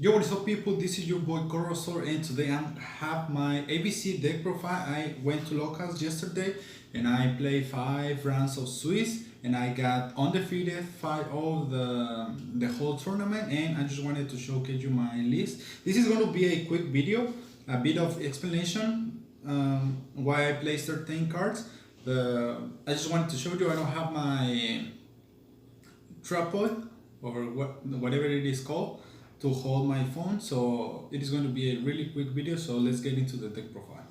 Yo, what is up, people? This is your boy Corosor, and today I have my ABC deck profile. I went to locals yesterday and I played 5 rounds of Swiss, and I got undefeated 5 of the whole tournament. And I just wanted to showcase you my list. This is going to be a quick video, a bit of explanation why I play certain cards. I just wanted to show you I don't have my tripod or whatever it is called to hold my phone, so it is going to be a really quick video. So let's get into the deck profile.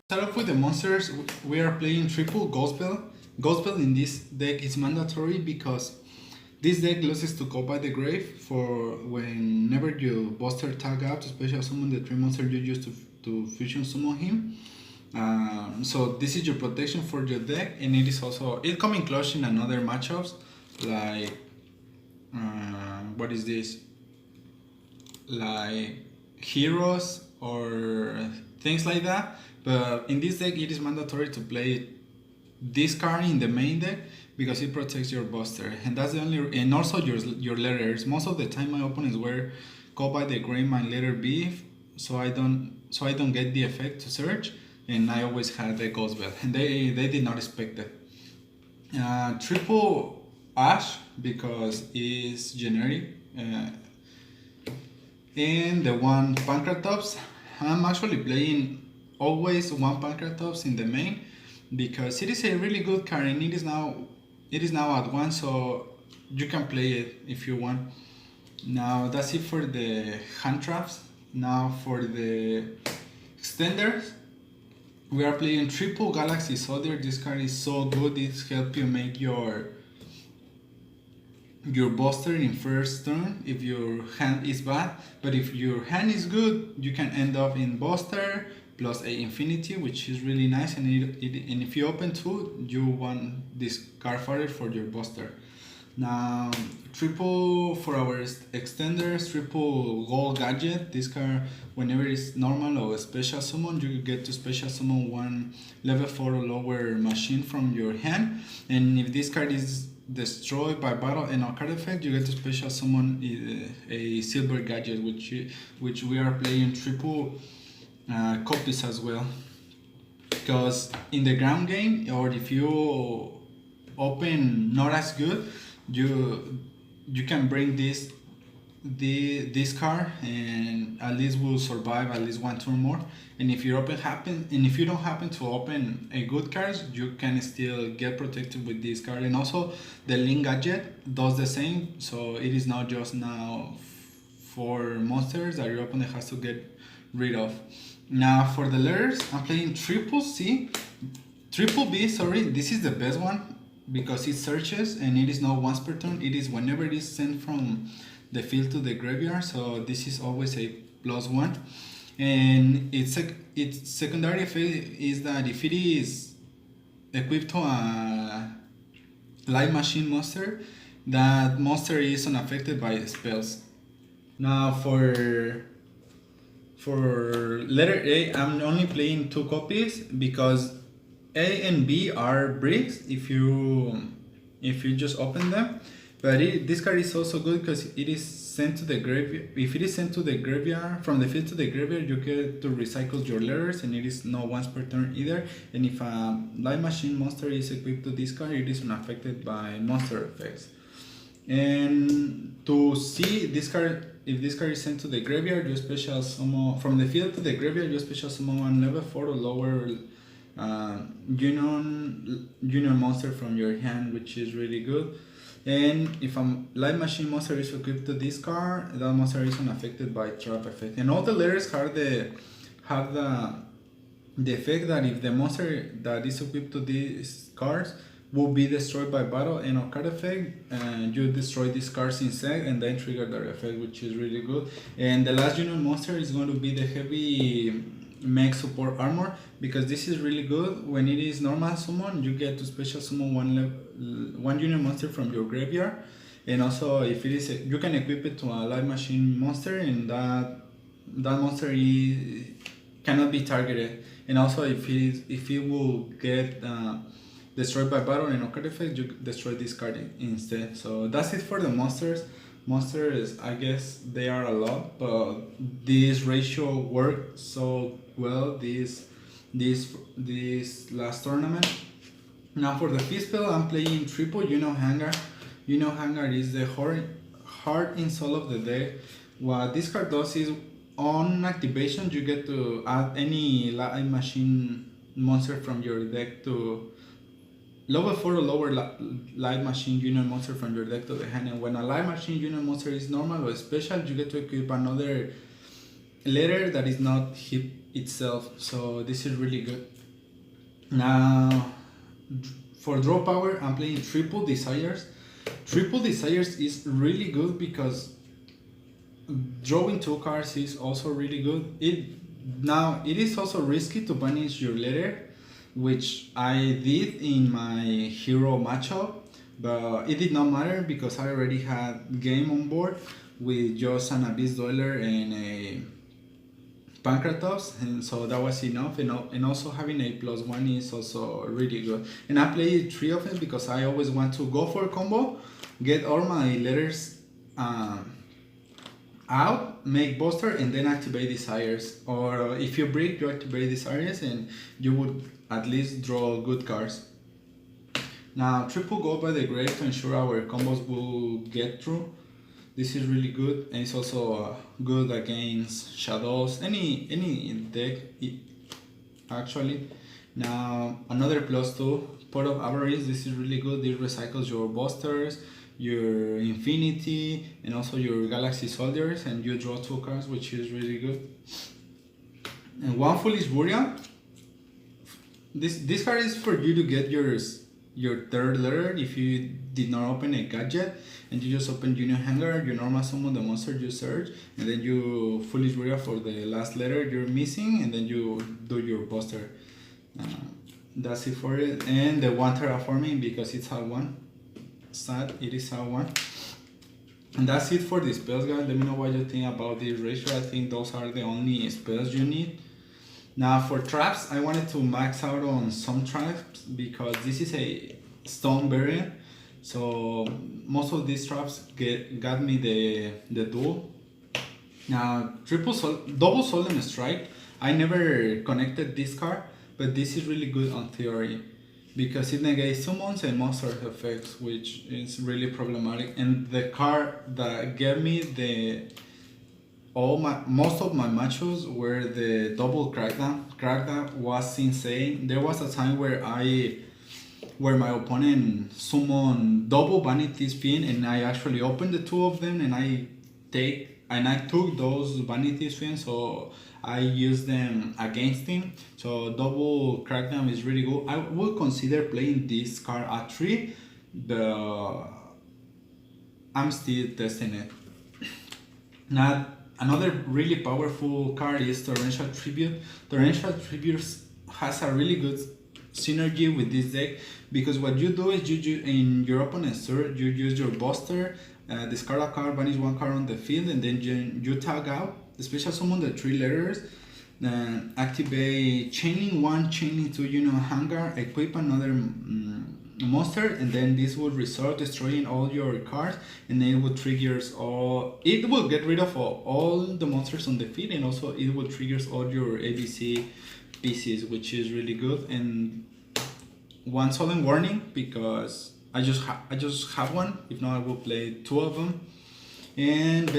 Start off with the monsters. We are playing triple gospel. Gospel in this deck is mandatory because this deck loses to Call by the Grave for whenever you buster tag out, especially summon the 3 monster you use to fusion summon him. So this is your protection for your deck, and it is also it coming clutch in another matchups like what is this, like heroes or things like that. But in this deck it is mandatory to play this card in the main deck because it protects your buster, and that's the only, and also your letters. Most of the time my opponents were called by the grain my letter B, so I don't get the effect to search, and I always had the ghost bell, and they did not expect it. Triple ash because it's generic. And the one Pancratops, I'm actually playing always one Pancratops in the main because it is a really good card, and it is now at 1, so you can play it if you want. Now that's it for the hand traps. Now for the extenders, we are playing triple Galaxy Soldier. This card is so good, it helps you make your buster in first turn if your hand is bad, but if your hand is good you can end up in buster plus a infinity, which is really nice, and and if you open 2 you want this card fodder for your buster. Now triple for our extenders, triple gold gadget. This card, whenever it's normal or special summon, you get to special summon one level 4 or lower machine from your hand, and if this card is destroyed by battle and a card effect, you get to special summon a silver gadget, which we are playing triple copies as well, because in the ground game, or if you open not as good, you can bring this card, and at least will survive at least 1 turn more. And if you don't happen to open a good card, you can still get protected with this card. And also the link gadget does the same, so it is not just now for monsters that your opponent has to get rid of. Now for the letters, I'm playing triple B, sorry. This is the best one because it searches, and it is not once per turn, it is whenever it is sent from the field to the graveyard, so this is always a +1. And its secondary effect is that if it is equipped to a light machine monster, that monster is unaffected by spells. Now for letter A, I'm only playing 2 copies because A and B are bricks if you just open them. But this card is also good because it is sent to the graveyard. If it is sent to the graveyard, from the field to the graveyard, you get to recycle your letters, and it is not once per turn either. And if a light machine monster is equipped to this card, it is unaffected by monster effects. And to see this card, if this card is sent to the graveyard, you special summon from the field to the graveyard. You special summon one level 4 or lower union monster from your hand, which is really good. And if a light machine monster is equipped to this card, that monster is unaffected by trap effect. And all the letters have the effect that if the monster that is equipped to these cards will be destroyed by battle and a card effect, and you destroy these cards instead and then trigger that effect, which is really good. And the last union monster is going to be the heavy mech support armor, because this is really good. When it is normal summon, you get to special summon one union monster from your graveyard, and also if it is you can equip it to a light machine monster, and that monster cannot be targeted. And also if it will get destroyed by battle and no card effect, you destroy this card instead. So that's it for the monsters. monsters, I guess they are a lot, but this ratio worked so well this last tournament. Now for the fifth spell, I'm playing triple. Hangar. Hangar is the hard install of the deck. What this card does is, on activation, you get to add any light machine monster from your deck to level 4 or lower light machine union monster from your deck to the hand. And when a light machine union monster is normal or special, you get to equip another letter that is not hip itself. So this is really good. Now for draw power, I'm playing Triple Desires. Triple Desires is really good because drawing 2 cards is also really good. It is also risky to banish your letter, which I did in my hero matchup, but it did not matter because I already had game on board with just an Abyss Dweller and a Pancratops, and so that was enough. And also having a +1 is also really good. And I play 3 of them because I always want to go for a combo, get all my letters out, make Buster, and then activate Desires. Or if you break, you activate Desires, and you would at least draw good cards. Now triple go by the grave to ensure our combos will get through. This is really good, and it's also good against shadows, any deck actually. Now another +2, Pot of Avarice. This is really good. This recycles your Busters, your Infinity, and also your Galaxy Soldiers, and you draw 2 cards, which is really good. And one Foolish Burial. This card is for you to get your third letter if you did not open a gadget, and you just open Hangar, you normal summon the monster you search, and then you Foolish Burial for the last letter you're missing, and then you do your Buster. That's it for it. And the one Terraforming, because it's a 1. Sad, it is a 1. And that's it for the spells, guys. Let me know what you think about this ratio. I think those are the only spells you need. Now for traps, I wanted to max out on some traps because this is a stone variant. So most of these traps got me the duel. Now double Solemn Strike. I never connected this card, but this is really good on theory because it negates summons and monster effects, which is really problematic. And the card that gave me most of my matchups were the double Crackdown. Crackdown was insane. There was a time where my opponent summoned double Vanity Spin, and I actually opened the 2 of them, and I took those Vanity Spins, so I used them against him. So double Crackdown is really good. I will consider playing this card at 3, but I'm still testing it. Now another really powerful card is Torrential Tribute. Torrential Tribute has a really good synergy with this deck because what you do is you in your opponent's turn you use your Buster, discard a card, banish 1 card on the field, and then you tag out the special summon the 3 letters, then activate Chaining 1, Chaining 2, Hangar, equip another monster, and then this will result destroying all your cards, and then it will it will get rid of all the monsters on the field, and also it will trigger all your ABC pieces, which is really good. And one Solemn Warning because I just have one. If not, I will play 2 of them. And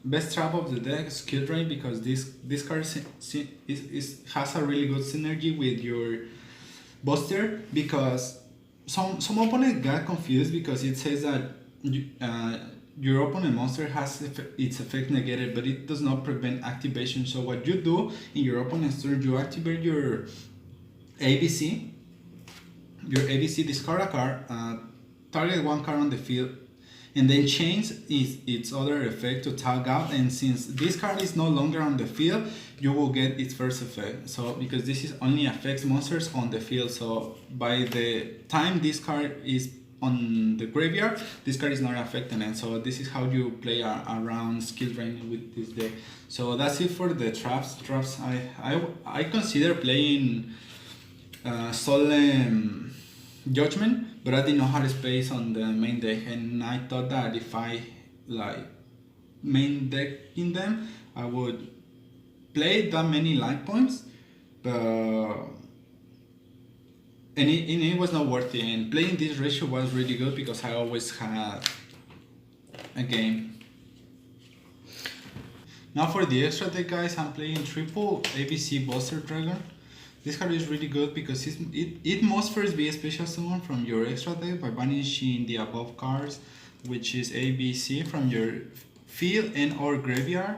best trap of the deck, Skill Drain, because this card has a really good synergy with your Buster, because some opponent got confused because it says that your opponent monster has its effect negated, but it does not prevent activation. So what you do in your opponent's turn, you activate your ABC. Your ABC, discard a card, target 1 card on the field, and then change its other effect to tag out. And since this card is no longer on the field, you will get its first effect. So because this is only affects monsters on the field, so by the time this card is on the graveyard, this card is not affecting it. So this is how you play around Skill Drain with this deck. So that's it for the traps. I consider playing Solemn Judgment, but I did not have space on the main deck, and I thought that if I like main deck in them, I would play that many life points, but it was not worth it. And playing this ratio was really good because I always had a game. Now for the extra deck, guys, I'm playing triple ABC Buster Dragon. This card is really good because it must first be a special summon from your extra deck by banishing the above cards, which is ABC, from your field and or graveyard,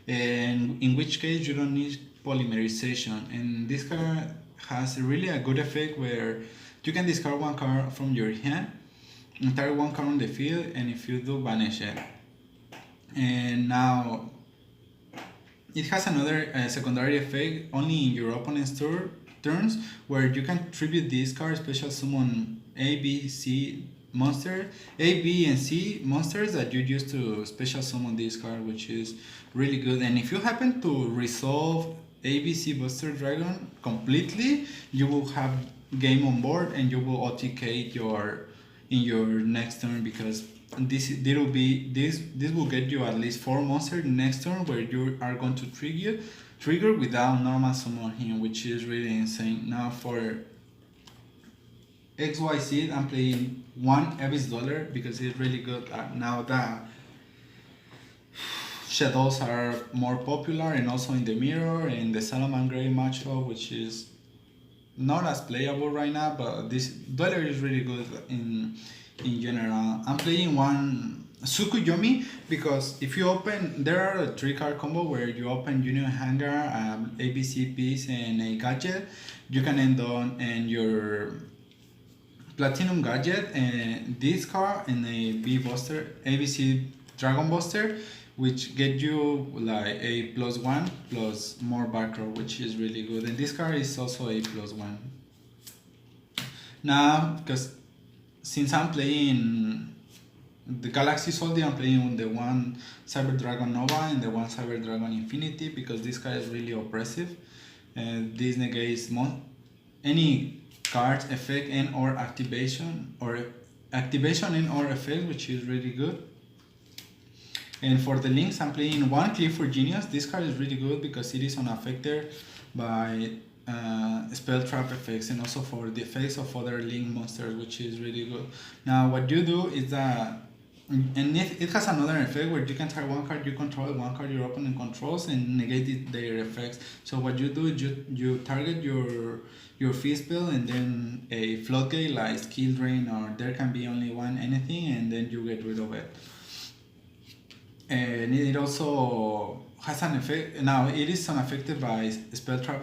and in which case you don't need polymerization. And this card has really a good effect where you can discard one card from your hand, entire one card on the field, and if you do, banish it. And now it has another secondary effect only in your opponent's turns, where you can tribute this card, special summon A, B, C monster, A, B, and C monsters that you use to special summon this card, which is really good. And if you happen to resolve ABC Buster Dragon completely, you will have game on board and you will OTK in your next turn, because this will get you at least 4 monsters next turn where you are going to trigger without normal summon him, which is really insane. Now for XYZ, I'm playing one Abyss Dollar because it's really good now that shadows are more popular, and also in the mirror and the Salaman Grey matchup, which is not as playable right now, but this Dollar is really good in general. I'm playing one Tsukuyomi because if you open, there are a 3-card combo where you open Union Hangar, ABC piece, and a gadget. You can end on and your Platinum gadget and this card and a B Buster, ABC Dragon Buster, which get you like a +1 plus more back row, which is really good. And this card is also a +1. Now, because since I'm playing the Galaxy Soldier, I'm playing the one Cyber Dragon Nova and the one Cyber Dragon Infinity because this card is really oppressive. And this negates any card effect and or activation and or effect, which is really good. And for the links, I'm playing one Clifford Genius. This card is really good because it is unaffected by spell trap effects, and also for the effects of other link monsters, which is really good. Now what you do is that, and it has another effect where you can target one card you control, one card your opponent controls, and negate their effects. So what you do is you target your fee spell and then a floodgate like skill drain, or there can be only one anything, and then you get rid of it. And it also has an effect. Now it is unaffected by spell trap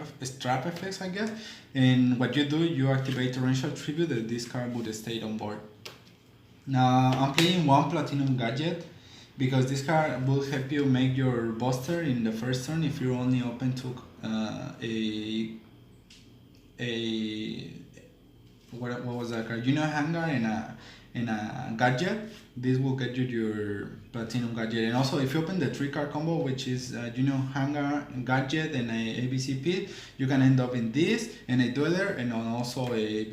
effects, I guess. And what you do, you activate torrential tribute that this card would stay on board. Now I'm playing one Platinum gadget because this card will help you make your buster in the first turn if you're only open to what was that card? You know, Hangar and a gadget. This will get you your Platinum gadget. And also if you open the 3-card combo, which is Hangar, gadget, and a ABC pit, you can end up in this and a Dweller, and also a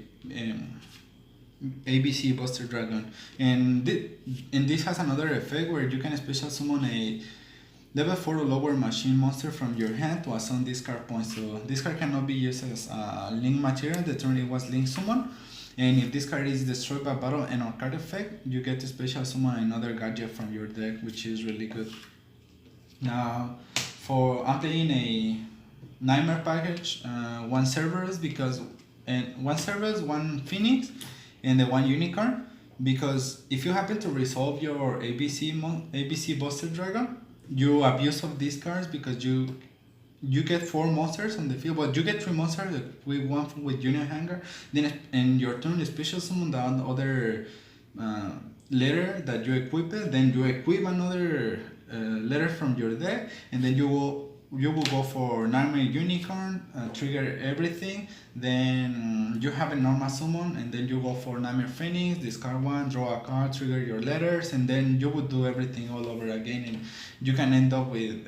ABC Buster Dragon. And this has another effect where you can special summon a level 4 or lower machine monster from your hand to assign this card points. So this card cannot be used as a link material the turn it was link summon. And if this card is destroyed by battle and or card effect, you get to special summon another gadget from your deck, which is really good. Now I'm playing a Nightmare package, one Cerberus one Phoenix, and the one Unicorn, because if you happen to resolve your ABC Buster Dragon, you abuse of these cards because you get 4 monsters on the field, but you get 3 monsters with one with Union Hangar. Then in your turn, you special summon the other letter that you equip it. Then you equip another letter from your deck, and then you will go for Nightmare Unicorn, trigger everything. Then you have a normal summon, and then you go for Nightmare Phoenix, discard one, draw a card, trigger your letters, and then you would do everything all over again, and you can end up with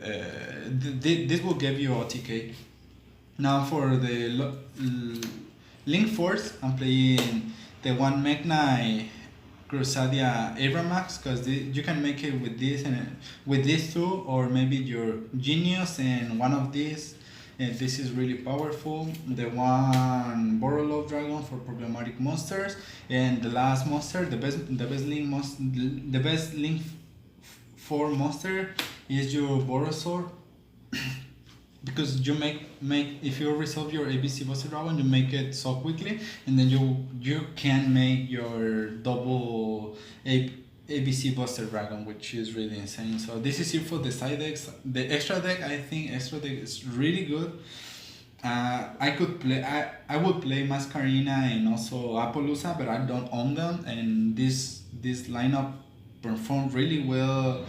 this will give you OTK. Now for the Link Force, I'm playing the one Mech Knight Crusadia Abramax, because you can make it with this and with these two, or maybe your Genius and one of these. And this is really powerful. The one Borolo Dragon for problematic monsters, and the last monster, the best link for monster is your Borosaur, because you make if you resolve your ABC Buster Dragon, you make it so quickly, and then you can make your double ABC Buster Dragon, which is really insane. So this is it for the side decks. The extra deck, I think extra deck is really good. I would play Masquerina and also Appaloosa, but I don't own them, and this lineup performed really well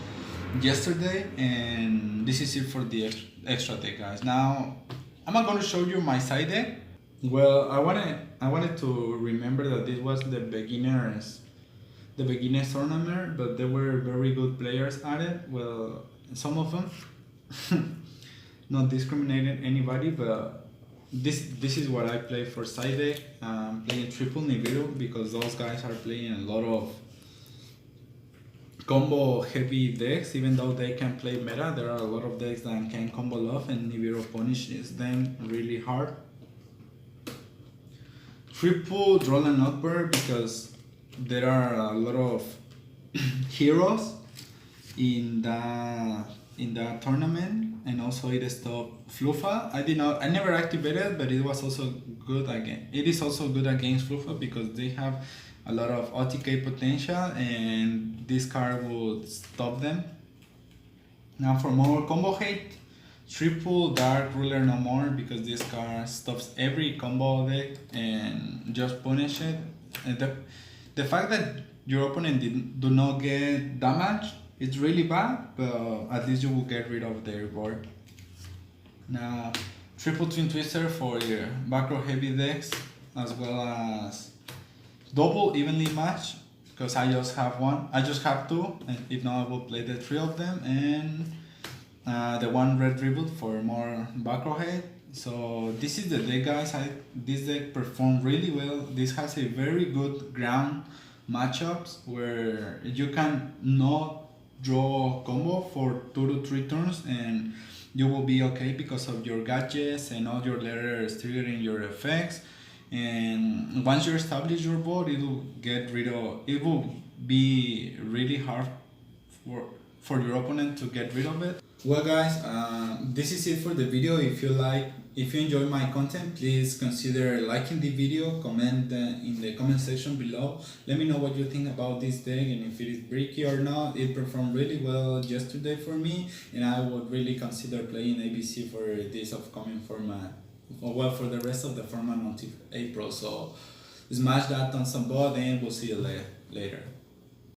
yesterday, and this is it for the extra deck, guys. Now I'm not going to show you my side deck. Well, I wanted to remember that this was the beginners tournament, but there were very good players at it. Well, some of them, not discriminating anybody, but this is what I play for side deck. Playing triple Nibiru, because those guys are playing a lot of combo heavy decks. Even though they can play meta, there are a lot of decks that can combo off, and Nibiru punishes them really hard. Triple Droll and Notbird, because there are a lot of heroes in the tournament, and also it stopped Fluffa. I never activated, but it was also good again. It is also good against Fluffa because they have a lot of OTK potential, and this card would stop them. Now for more combo hate, triple Dark Ruler No More, because this card stops every combo deck and just punish it. And the fact that your opponent do not get damage, it's really bad, but at least you will get rid of their board. Now, triple Twin Twister for your back row heavy decks, as well as double Evenly Match, because I just have one. I just have two, and if not, I will play the three of them, and the one Red Reboot for more back row head. So this is the deck, guys. This deck performed really well. This has a very good ground matchups where you can not draw a combo for 2 to 3 turns, and you will be okay because of your gadgets and all your letters triggering your effects. And once you establish your board, it will be really hard for your opponent to get rid of it. Well, guys, this is it for the video. If you enjoy my content, please consider liking the video, comment in the comment section below. Let me know what you think about this deck, and if it is bricky or not. It performed really well yesterday for me, and I would really consider playing ABC for this upcoming format. Well, for the rest of the format until April. So smash that on some board, and we'll see you later.